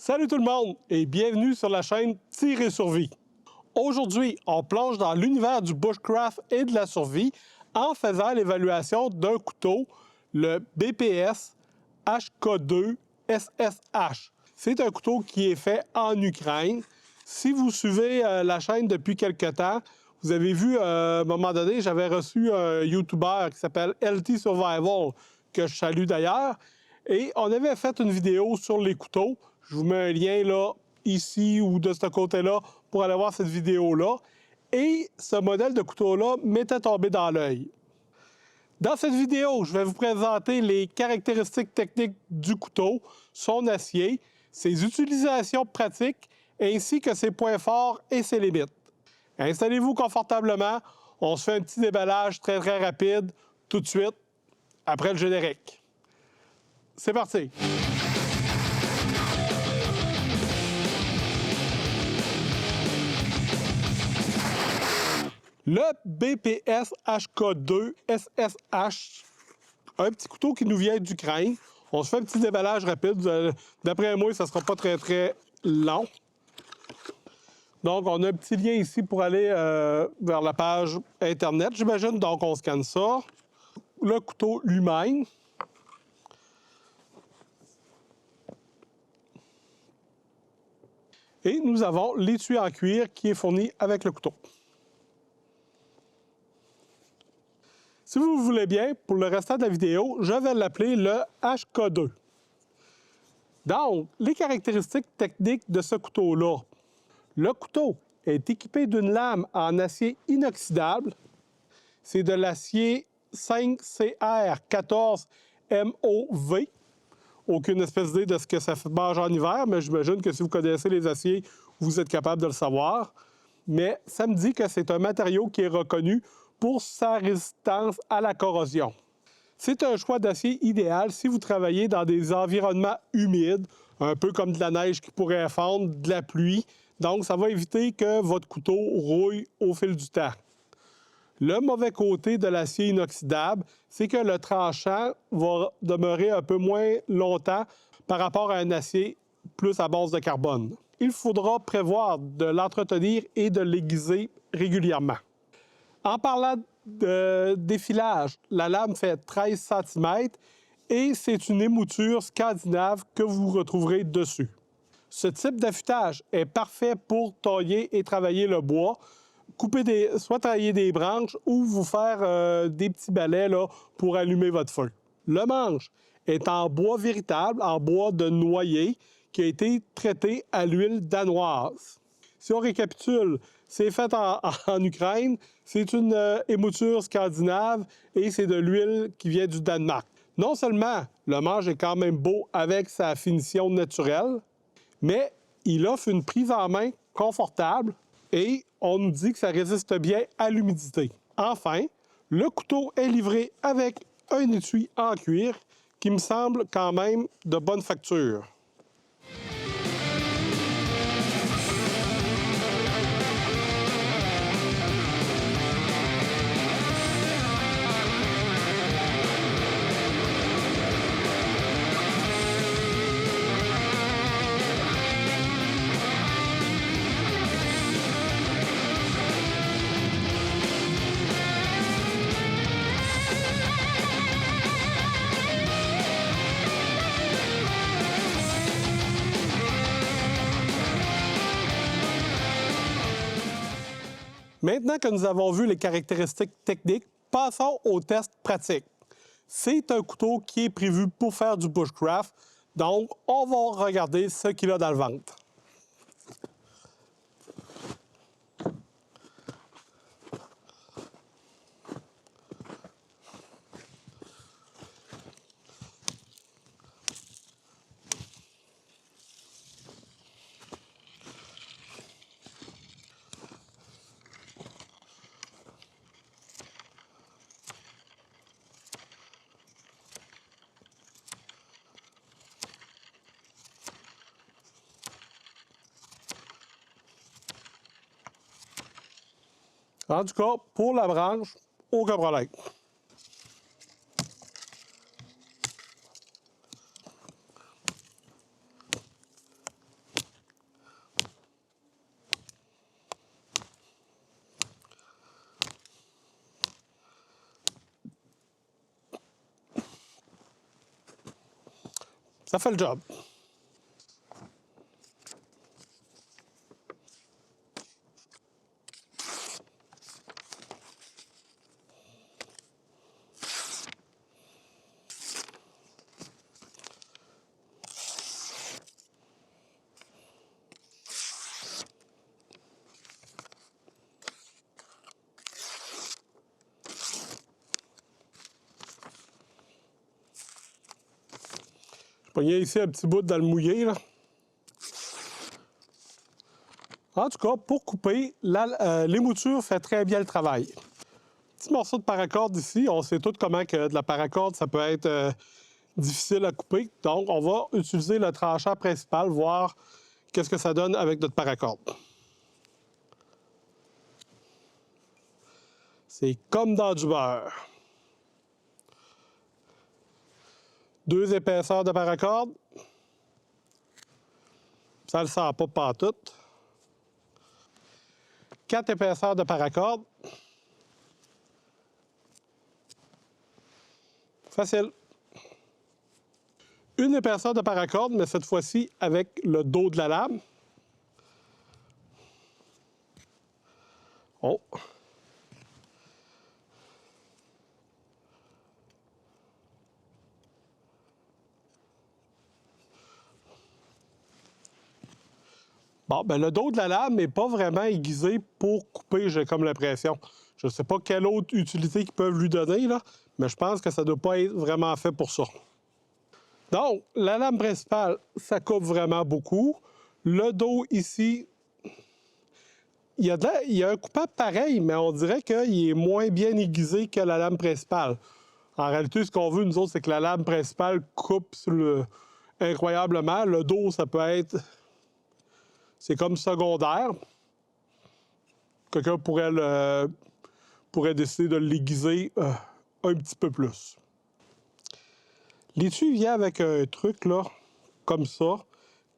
Salut tout le monde et bienvenue sur la chaîne Tir et Survie. Aujourd'hui, on plonge dans l'univers du bushcraft et de la survie en faisant l'évaluation d'un couteau, le BPS HK2 SSH. C'est un couteau qui est fait en Ukraine. Si vous suivez la chaîne depuis quelque temps, vous avez vu à un moment donné, j'avais reçu un YouTuber qui s'appelle LT Survival, que je salue d'ailleurs, et on avait fait une vidéo sur les couteaux. Je vous mets un lien là, ici ou de ce côté-là pour aller voir cette vidéo-là. Et ce modèle de couteau-là m'était tombé dans l'œil. Dans cette vidéo, je vais vous présenter les caractéristiques techniques du couteau, son acier, ses utilisations pratiques, ainsi que ses points forts et ses limites. Installez-vous confortablement. On se fait un petit déballage très rapide tout de suite après le générique. C'est parti! Le BPS HK2 SSH, un petit couteau qui nous vient d'Ukraine. On se fait un petit déballage rapide. D'après moi, ça ne sera pas très long. Donc, on a un petit lien ici pour aller vers la page Internet, j'imagine. Donc, on scanne ça. Le couteau lui-même. Et nous avons l'étui en cuir qui est fourni avec le couteau. Si vous voulez bien, pour le restant de la vidéo, je vais l'appeler le HK2. Donc, les caractéristiques techniques de ce couteau-là. Le couteau est équipé d'une lame en acier inoxydable. C'est de l'acier 5CR14 MOV. Aucune espèce d'idée de ce que ça mange en hiver, mais j'imagine que si vous connaissez les aciers, vous êtes capable de le savoir. Mais ça me dit que c'est un matériau qui est reconnu pour sa résistance à la corrosion. C'est un choix d'acier idéal si vous travaillez dans des environnements humides, un peu comme de la neige qui pourrait fondre, de la pluie. Donc, ça va éviter que votre couteau rouille au fil du temps. Le mauvais côté de l'acier inoxydable, c'est que le tranchant va demeurer un peu moins longtemps par rapport à un acier plus à base de carbone. Il faudra prévoir de l'entretenir et de l'aiguiser régulièrement. En parlant d'effilage, la lame fait 13 cm et c'est une émouture scandinave que vous retrouverez dessus. Ce type d'affûtage est parfait pour tailler et travailler le bois, soit tailler des branches ou vous faire des petits balais là, pour allumer votre feu. Le manche est en bois véritable, en bois de noyer, qui a été traité à l'huile danoise. Si on récapitule, c'est fait en Ukraine, c'est une émouture scandinave et c'est de l'huile qui vient du Danemark. Non seulement le manche est quand même beau avec sa finition naturelle, mais il offre une prise en main confortable et on nous dit que ça résiste bien à l'humidité. Enfin, le couteau est livré avec un étui en cuir qui me semble quand même de bonne facture. Maintenant que nous avons vu les caractéristiques techniques, passons au test pratique. C'est un couteau qui est prévu pour faire du bushcraft, donc on va regarder ce qu'il a dans le ventre. En tout cas, pour la branche, aucun problème. Ça fait le job. Je pognais ici un petit bout dans le mouillé, là. En tout cas, pour couper, l'émouture fait très bien le travail. Petit morceau de paracorde ici. On sait tous comment que de la paracorde, ça peut être difficile à couper. Donc, on va utiliser le tranchant principal, voir qu'est-ce que ça donne avec notre paracorde. C'est comme dans du beurre. 2 épaisseurs de paracorde. Ça ne le sent pas pantoute. 4 épaisseurs de paracorde. Facile. Une épaisseur de paracorde, mais cette fois-ci avec le dos de la lame. Oh! Bon, ben le dos de la lame n'est pas vraiment aiguisé pour couper, j'ai comme l'impression. Je ne sais pas quelle autre utilité ils peuvent lui donner, là, mais je pense que ça ne doit pas être vraiment fait pour ça. Donc, la lame principale, ça coupe vraiment beaucoup. Le dos ici, il y a un coupable pareil, mais on dirait qu'il est moins bien aiguisé que la lame principale. En réalité, ce qu'on veut, nous autres, c'est que la lame principale coupe incroyablement. Le dos, ça peut être... C'est comme secondaire. Quelqu'un pourrait décider de l'aiguiser un petit peu plus. L'étui vient avec un truc, là, comme ça,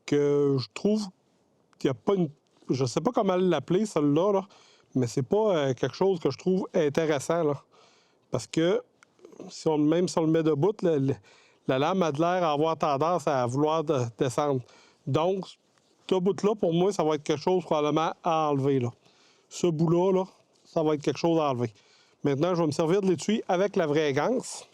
que je trouve qu'il n'y a pas une... Je ne sais pas comment l'appeler, celle-là, là, mais c'est pas quelque chose que je trouve intéressant, là. Parce que même si on le met debout, la lame a de l'air à avoir tendance à vouloir descendre. Donc, ce bout-là, pour moi, ça va être quelque chose probablement à enlever, là. Ce bout-là, là, ça va être quelque chose à enlever. Maintenant, je vais me servir de l'étui avec la vraie ganse.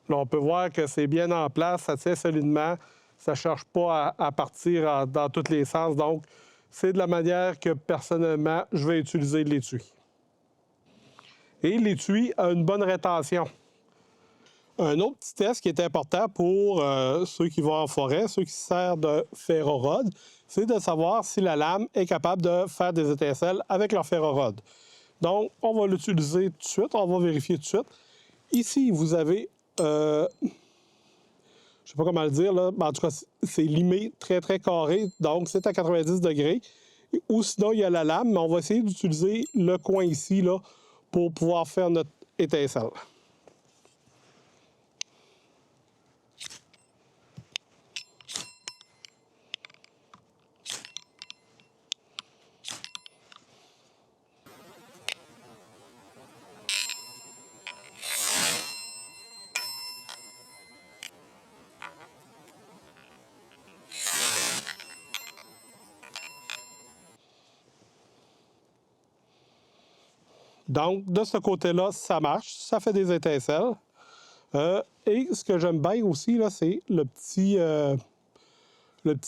Là, on peut voir que c'est bien en place, ça tient solidement, ça ne cherche pas à partir dans tous les sens. Donc, c'est de la manière que, personnellement, je vais utiliser l'étui. Et l'étui a une bonne rétention. Un autre petit test qui est important pour ceux qui vont en forêt, ceux qui se servent de ferrorod, c'est de savoir si la lame est capable de faire des étincelles avec leur ferrorod. Donc, on va l'utiliser tout de suite, on va vérifier tout de suite. Ici, vous avez, je ne sais pas comment le dire, là, mais en tout cas, c'est limé très, très carré, donc c'est à 90 degrés. Ou sinon, il y a la lame, mais on va essayer d'utiliser le coin ici là, pour pouvoir faire notre étincelle. Donc, de ce côté-là, ça marche, ça fait des étincelles. Et ce que j'aime bien aussi, là, c'est le petit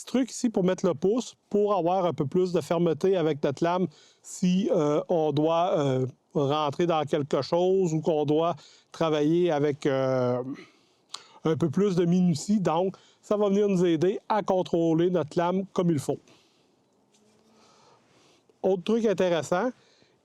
truc ici pour mettre le pouce, pour avoir un peu plus de fermeté avec notre lame si on doit rentrer dans quelque chose ou qu'on doit travailler avec un peu plus de minutie. Donc, ça va venir nous aider à contrôler notre lame comme il faut. Autre truc intéressant,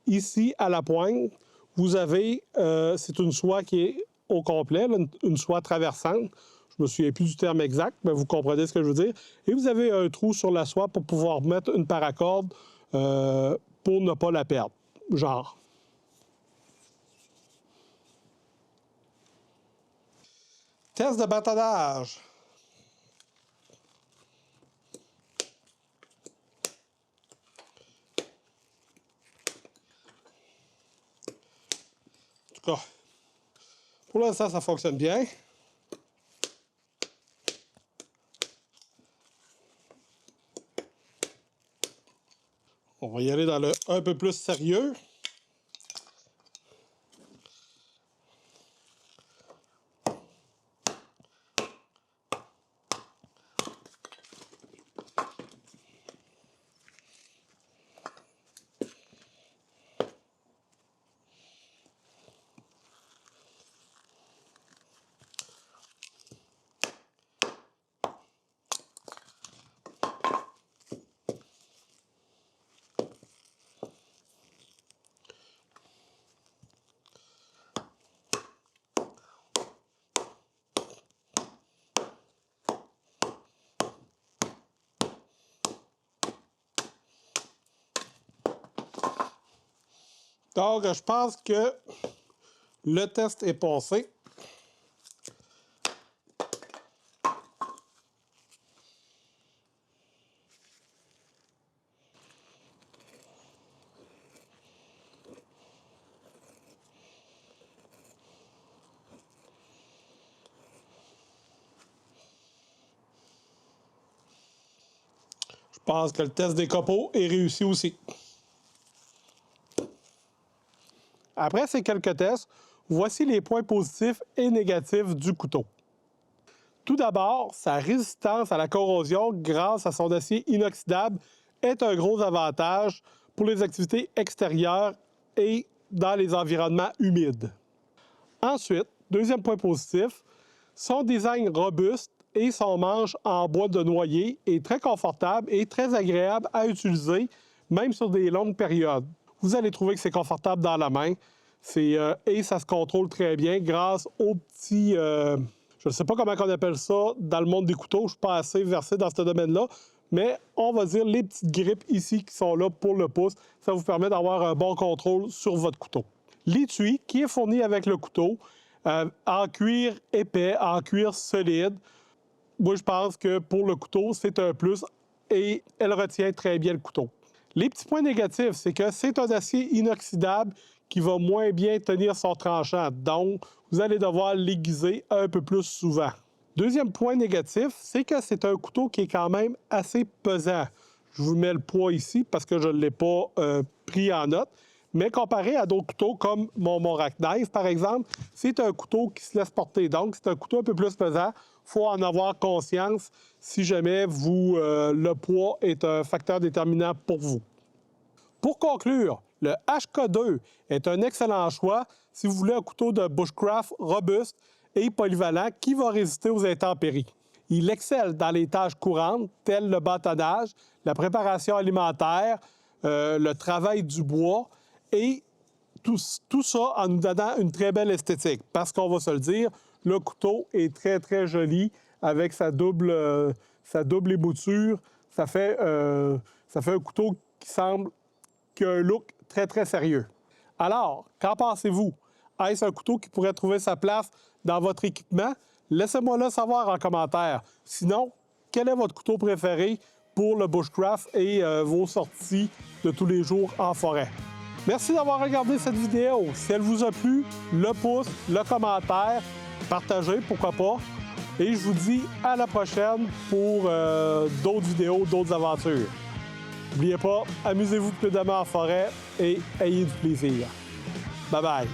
ici à la pointe, vous avez, c'est une soie qui est au complet, là, une soie traversante. Je me souviens plus du terme exact, mais vous comprenez ce que je veux dire. Et vous avez un trou sur la soie pour pouvoir mettre une paracorde pour ne pas la perdre. Genre. Test de bâtonnage. En tout cas, pour l'instant, ça fonctionne bien. On va y aller dans le un peu plus sérieux. Donc, je pense que le test est passé. Je pense que le test des copeaux est réussi aussi. Après ces quelques tests, voici les points positifs et négatifs du couteau. Tout d'abord, sa résistance à la corrosion grâce à son acier inoxydable est un gros avantage pour les activités extérieures et dans les environnements humides. Ensuite, deuxième point positif, son design robuste et son manche en bois de noyer est très confortable et très agréable à utiliser, même sur des longues périodes. Vous allez trouver que c'est confortable dans la main et ça se contrôle très bien grâce aux petits... je ne sais pas comment on appelle ça dans le monde des couteaux, je ne suis pas assez versé dans ce domaine-là, mais on va dire les petites grippes ici qui sont là pour le pouce. Ça vous permet d'avoir un bon contrôle sur votre couteau. L'étui qui est fourni avec le couteau, en cuir épais, en cuir solide. Moi, je pense que pour le couteau, c'est un plus et elle retient très bien le couteau. Les petits points négatifs, c'est que c'est un acier inoxydable qui va moins bien tenir son tranchant. Donc, vous allez devoir l'aiguiser un peu plus souvent. Deuxième point négatif, c'est que c'est un couteau qui est quand même assez pesant. Je vous mets le poids ici parce que je ne l'ai pas pris en note. Mais comparé à d'autres couteaux comme mon Rack Knife, par exemple, c'est un couteau qui se laisse porter. Donc, c'est un couteau un peu plus pesant. Il faut en avoir conscience si jamais le poids est un facteur déterminant pour vous. Pour conclure, le HK2 est un excellent choix si vous voulez un couteau de bushcraft robuste et polyvalent qui va résister aux intempéries. Il excelle dans les tâches courantes telles le bâtonnage, la préparation alimentaire, le travail du bois et tout ça en nous donnant une très belle esthétique. Parce qu'on va se le dire, le couteau est très, très joli avec sa double ébouture. Ça fait un couteau qui semble qu'il a un look très, très sérieux. Alors, qu'en pensez-vous? Est-ce un couteau qui pourrait trouver sa place dans votre équipement? Laissez-moi le savoir en commentaire. Sinon, quel est votre couteau préféré pour le bushcraft et vos sorties de tous les jours en forêt? Merci d'avoir regardé cette vidéo. Si elle vous a plu, le pouce, le commentaire, partagez, pourquoi pas. Et je vous dis à la prochaine pour d'autres vidéos, d'autres aventures. N'oubliez pas, amusez-vous prudemment en forêt et ayez du plaisir. Bye bye!